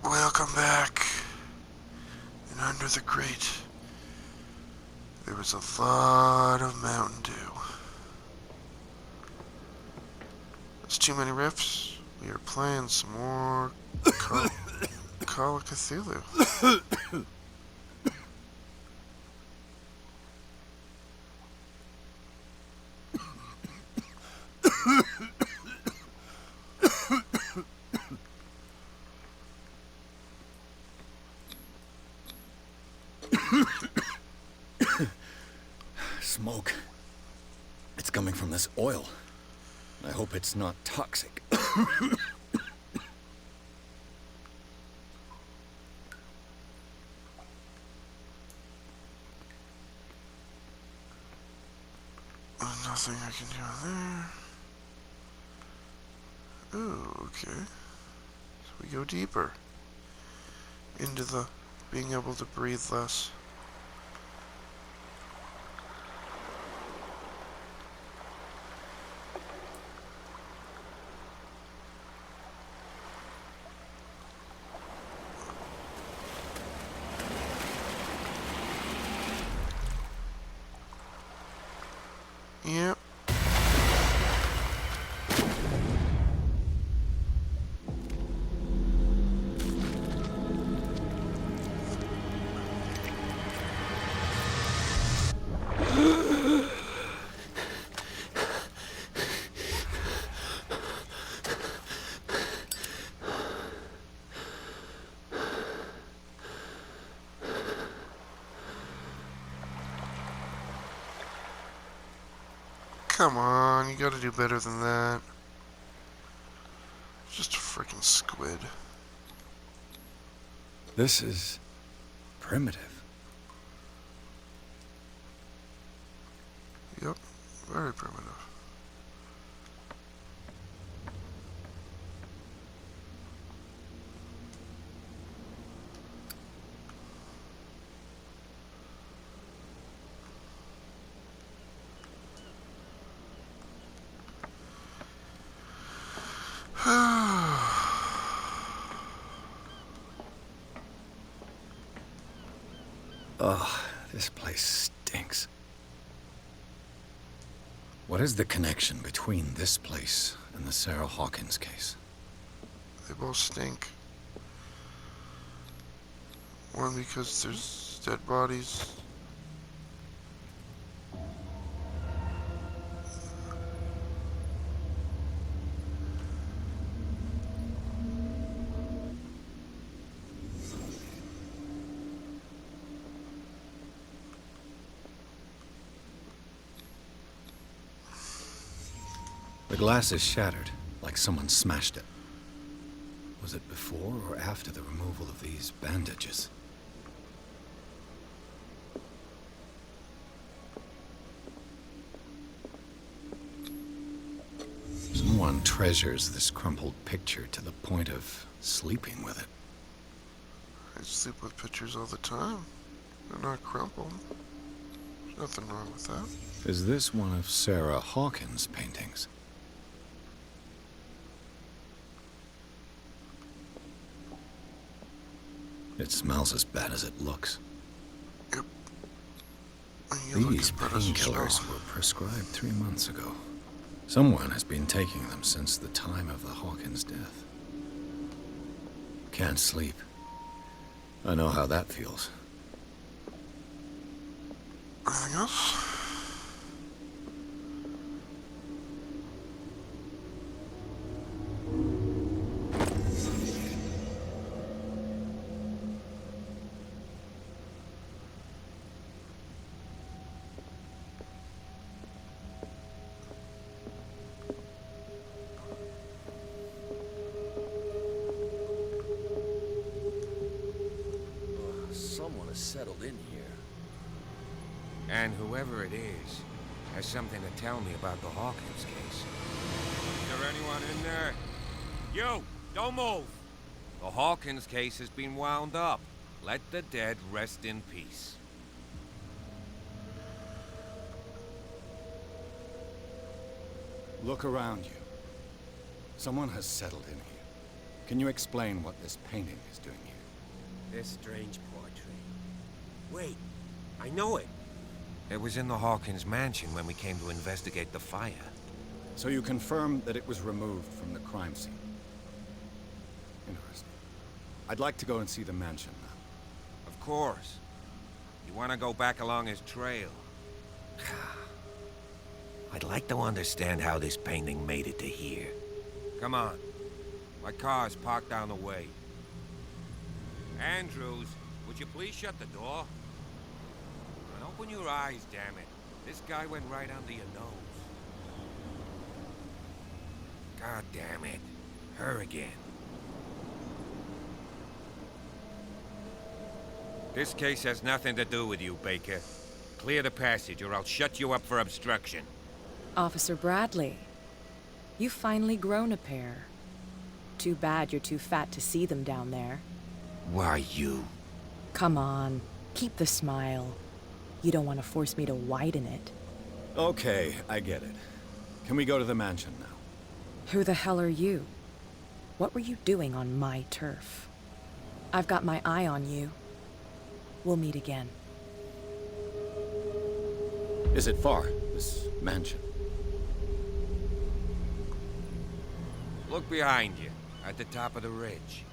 Welcome back. And under the grate, there was a lot of Mountain Dew. It's Too Many Riffs. We are playing some more Call of Cthulhu. Smoke. It's coming from this oil. I hope it's not toxic. Nothing I can do there. Ooh, okay. So we go deeper into the being able to breathe less. Yep. Come on, you gotta do better than that. It's just a freaking squid. This is primitive. Yep, very primitive. Ugh, this place stinks. What is the connection between this place and the Sarah Hawkins case? They both stink. One because there's dead bodies. The glass is shattered, like someone smashed it. Was it before or after the removal of these bandages? Someone treasures this crumpled picture to the point of sleeping with it. I sleep with pictures all the time. They're not crumpled. There's nothing wrong with that. Is this one of Sarah Hawkins' paintings? It smells as bad as it looks. Yep. These painkillers were prescribed 3 months ago. Someone has been taking them since the time of the Hawkins death. Can't sleep. I know how that feels. Anything else? Someone has settled in here. And whoever it is has something to tell me about the Hawkins case. Is there anyone in there? You! Don't move! The Hawkins case has been wound up. Let the dead rest in peace. Look around you. Someone has settled in here. Can you explain what this painting is doing here? This strange portrait. Wait, I know it. It was in the Hawkins mansion when we came to investigate the fire. So you confirm that it was removed from the crime scene? Interesting. I'd like to go and see the mansion now. Of course. You want to go back along his trail? I'd like to understand how this painting made it to here. Come on. My car's parked down the way. Andrews, would you please shut the door? And open your eyes, damn it. This guy went right under your nose. God damn it. Her again. This case has nothing to do with you, Baker. Clear the passage or I'll shut you up for obstruction. Officer Bradley, you've finally grown a pair. Too bad you're too fat to see them down there. Why you? Come on, keep the smile. You don't want to force me to widen it. Okay, I get it. Can we go to the mansion now? Who the hell are you? What were you doing on my turf? I've got my eye on you. We'll meet again. Is it far, this mansion? Look behind you, at the top of the ridge.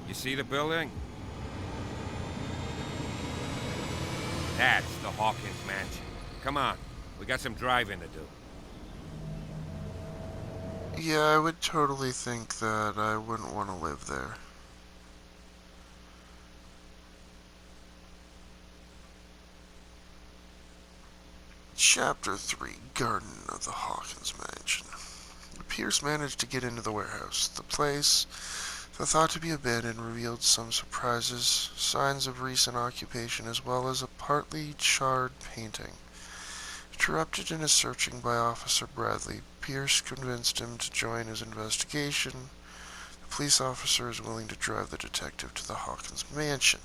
You see the building? That's the Hawkins mansion. Come on, we got some driving to do. Yeah, I would totally think that I wouldn't want to live there. Chapter 3, Garden of the Hawkins Mansion. Pierce managed to get into the warehouse. The place, though thought to be abandoned, revealed some surprises, signs of recent occupation, as well as a partly charred painting. Interrupted in his searching by Officer Bradley, Pierce convinced him to join his investigation. The police officer is willing to drive the detective to the Hawkins mansion.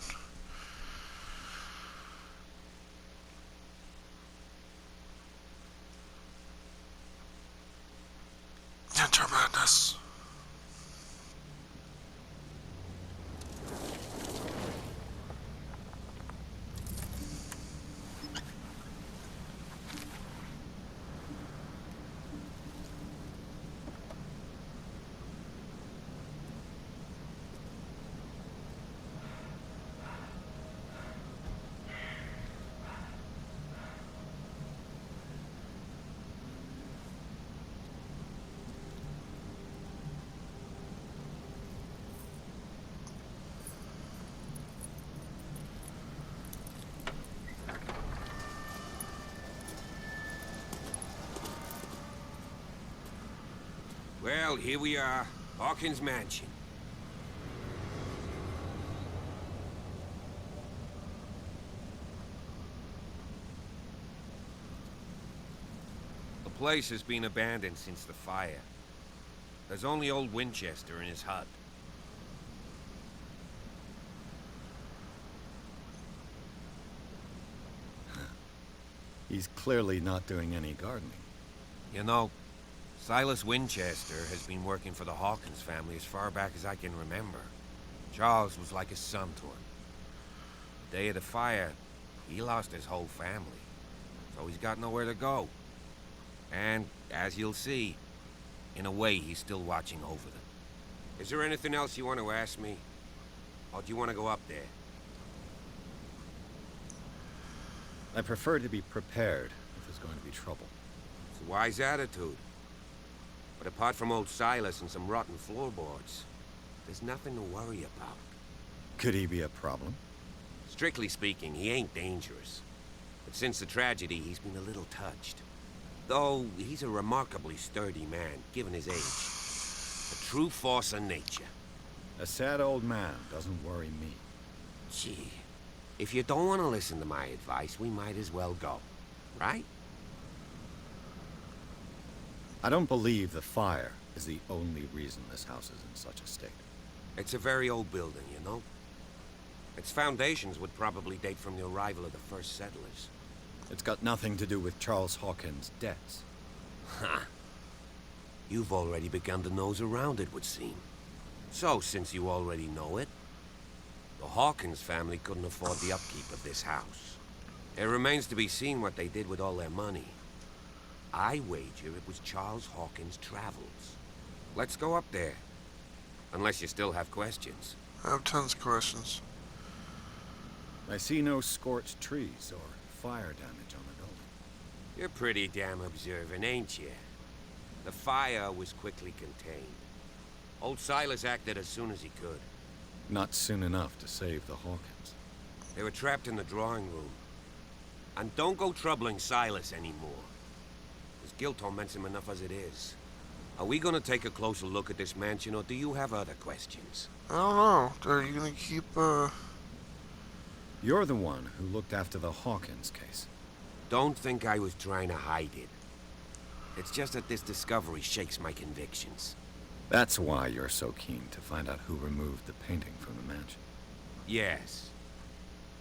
Enter madness. Well, here we are, Hawkins mansion. The place has been abandoned since the fire. There's only old Winchester in his hut. He's clearly not doing any gardening. You know, Silas Winchester has been working for the Hawkins family as far back as I can remember. Charles was like a son to him. The day of the fire, he lost his whole family, so he's got nowhere to go. And, as you'll see, in a way, he's still watching over them. Is there anything else you want to ask me? Or do you want to go up there? I prefer to be prepared if there's going to be trouble. It's a wise attitude. But apart from old Silas and some rotten floorboards, there's nothing to worry about. Could he be a problem? Strictly speaking, he ain't dangerous. But since the tragedy, he's been a little touched. Though, he's a remarkably sturdy man, given his age. A true force of nature. A sad old man doesn't worry me. Gee, if you don't want to listen to my advice, we might as well go. Right? I don't believe the fire is the only reason this house is in such a state. It's a very old building, you know? Its foundations would probably date from the arrival of the first settlers. It's got nothing to do with Charles Hawkins' debts. Ha! You've already begun to nose around, it would seem. So, since you already know it, the Hawkins family couldn't afford the upkeep of this house. It remains to be seen what they did with all their money. I wager it was Charles Hawkins' travels. Let's go up there. Unless you still have questions. I have tons of questions. I see no scorched trees or fire damage on the building. You're pretty damn observant, ain't you? The fire was quickly contained. Old Silas acted as soon as he could. Not soon enough to save the Hawkins. They were trapped in the drawing room. And don't go troubling Silas anymore. His guilt torments him enough as it is. Are we gonna take a closer look at this mansion, or do you have other questions? I don't know. Are you gonna keep, You're the one who looked after the Hawkins case. Don't think I was trying to hide it. It's just that this discovery shakes my convictions. That's why you're so keen to find out who removed the painting from the mansion. Yes.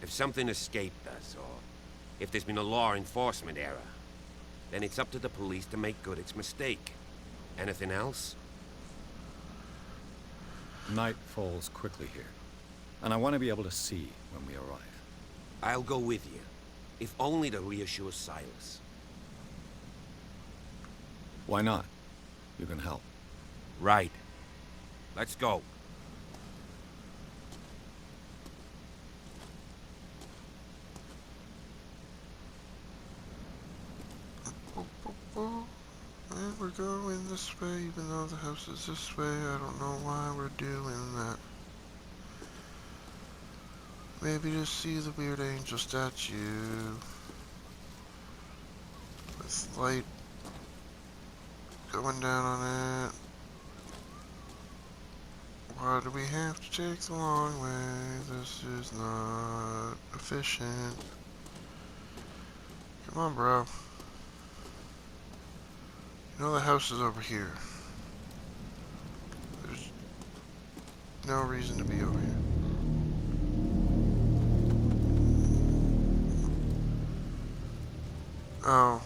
If something escaped us, or if there's been a law enforcement error, then it's up to the police to make good its mistake. Anything else? Night falls quickly here, and I want to be able to see when we arrive. I'll go with you, if only to reassure Silas. Why not? You can help. Right. Let's go. And we're going this way, even though the house is this way. I don't know why we're doing that. Maybe to see the weird angel statue with light going down on it. Why do we have to take the long way? This is not efficient. Come on, bro. You know the house is over here. There's no reason to be over here. Oh,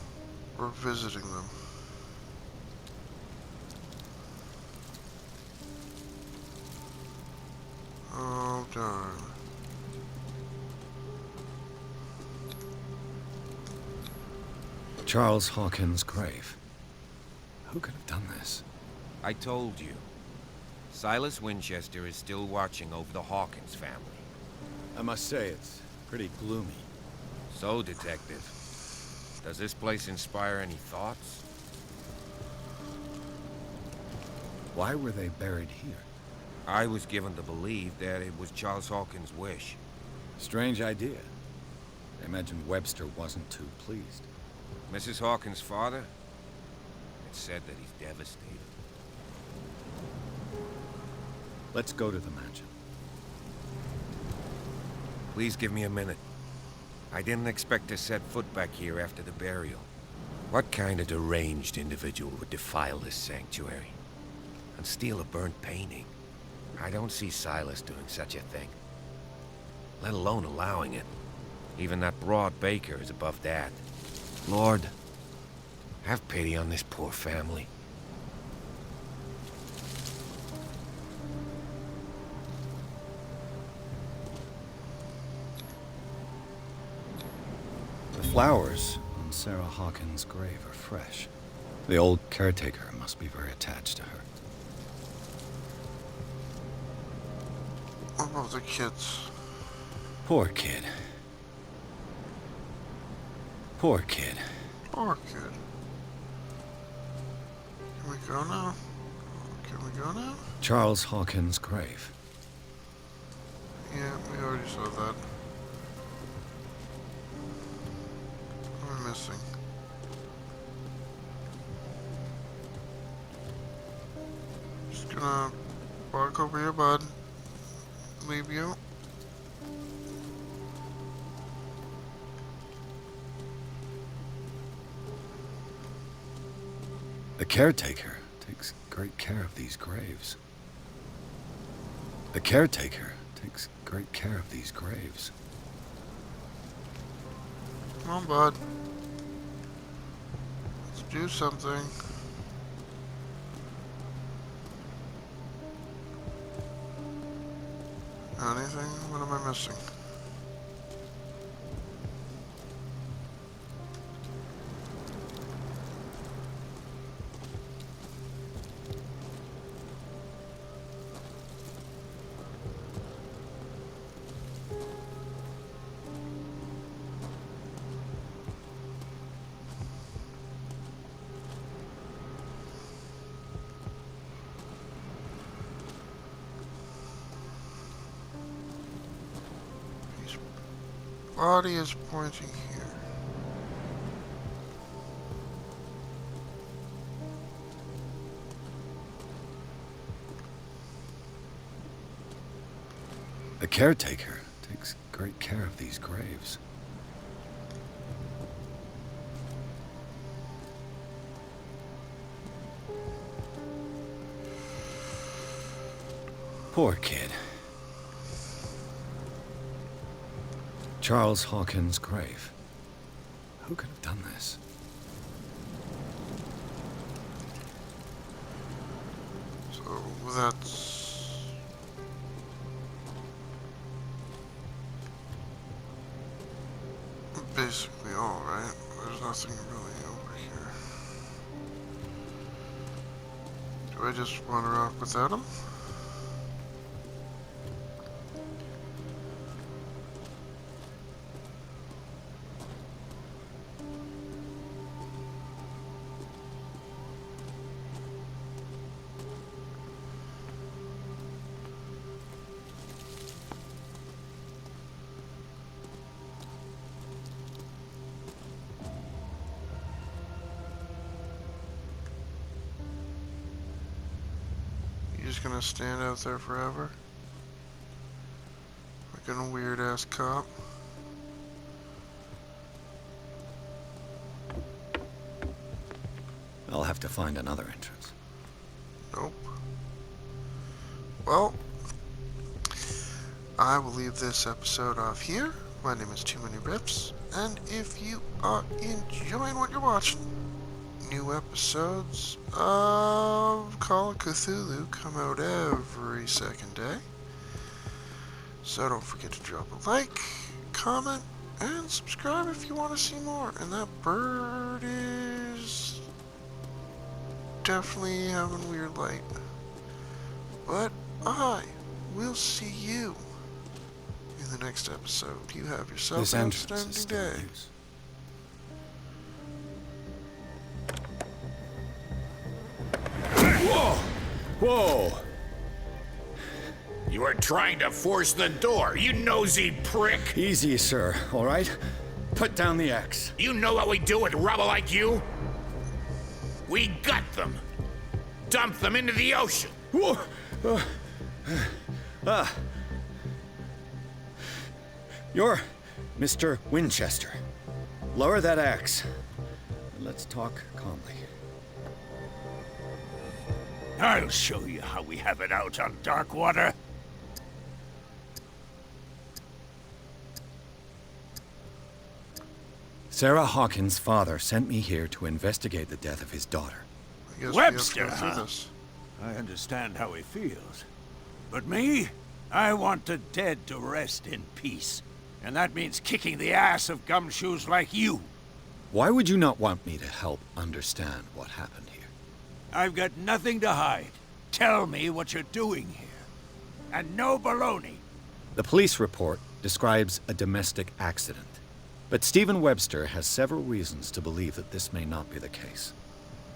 we're visiting them. Oh, darn. Charles Hawkins' grave. Who could have done this? I told you. Silas Winchester is still watching over the Hawkins family. I must say, it's pretty gloomy. So, Detective, does this place inspire any thoughts? Why were they buried here? I was given to believe that it was Charles Hawkins' wish. Strange idea. I imagine Webster wasn't too pleased. Mrs. Hawkins' father? It's said that he's devastated. Let's go to the mansion. Please give me a minute. I didn't expect to set foot back here after the burial. What kind of deranged individual would defile this sanctuary and steal a burnt painting? I don't see Silas doing such a thing, let alone allowing it. Even that broad baker is above that. Lord, have pity on this poor family. The flowers on Sarah Hawkins' grave are fresh. The old caretaker must be very attached to her. What about the kids? Poor kid. Poor kid. Poor kid. Can we go now? Can we go now? Charles Hawkins' grave. Yeah, we already saw that. What am I missing? Just gonna walk over here, bud. Leave you. The caretaker takes great care of these graves. The caretaker takes great care of these graves. Come on, bud. Let's do something. missing? Body is pointing here. The caretaker takes great care of these graves. Poor kid. Charles Hawkins' grave. Who could have done this? So that's... basically all, right? There's nothing really over here. Do I just wander off without him? Just gonna stand out there forever? Like a weird ass cop? I'll have to find another entrance. Nope. Well, I will leave this episode off here. My name is toomanyrifts, and if you are enjoying what you're watching, new episodes of Call of Cthulhu come out every second day. So don't forget to drop a like, comment, and subscribe if you want to see more. And that bird is definitely having weird light. But I will see you in the next episode. You have yourself This an entrance is outstanding still day. in use. Whoa! Whoa! You are trying to force the door, you nosy prick! Easy, sir, all right? Put down the axe. You know what we do with rubble like you? We gut them. Dump them into the ocean. Whoa! You're Mr. Winchester. Lower that axe. And let's talk calmly. I'll show you how we have it out on Darkwater. Sarah Hawkins' father sent me here to investigate the death of his daughter. I guess Webster, we have to go through huh? this. I understand how he feels. But me? I want the dead to rest in peace. And that means kicking the ass of gumshoes like you. Why would you not want me to help understand what happened here? I've got nothing to hide. Tell me what you're doing here. And no baloney. The police report describes a domestic accident. But Stephen Webster has several reasons to believe that this may not be the case.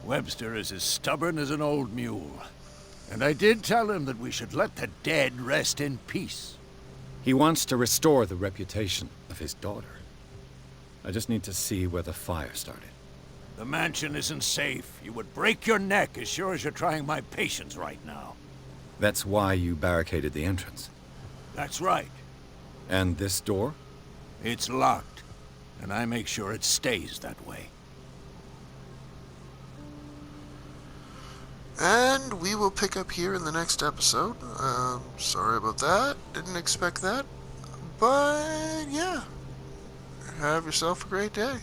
Webster is as stubborn as an old mule. And I did tell him that we should let the dead rest in peace. He wants to restore the reputation of his daughter. I just need to see where the fire started. The mansion isn't safe. You would break your neck as sure as you're trying my patience right now. That's why you barricaded the entrance. That's right. And this door? It's locked. And I make sure it stays that way. And we will pick up here in the next episode. Sorry about that. Didn't expect that. But yeah. Have yourself a great day.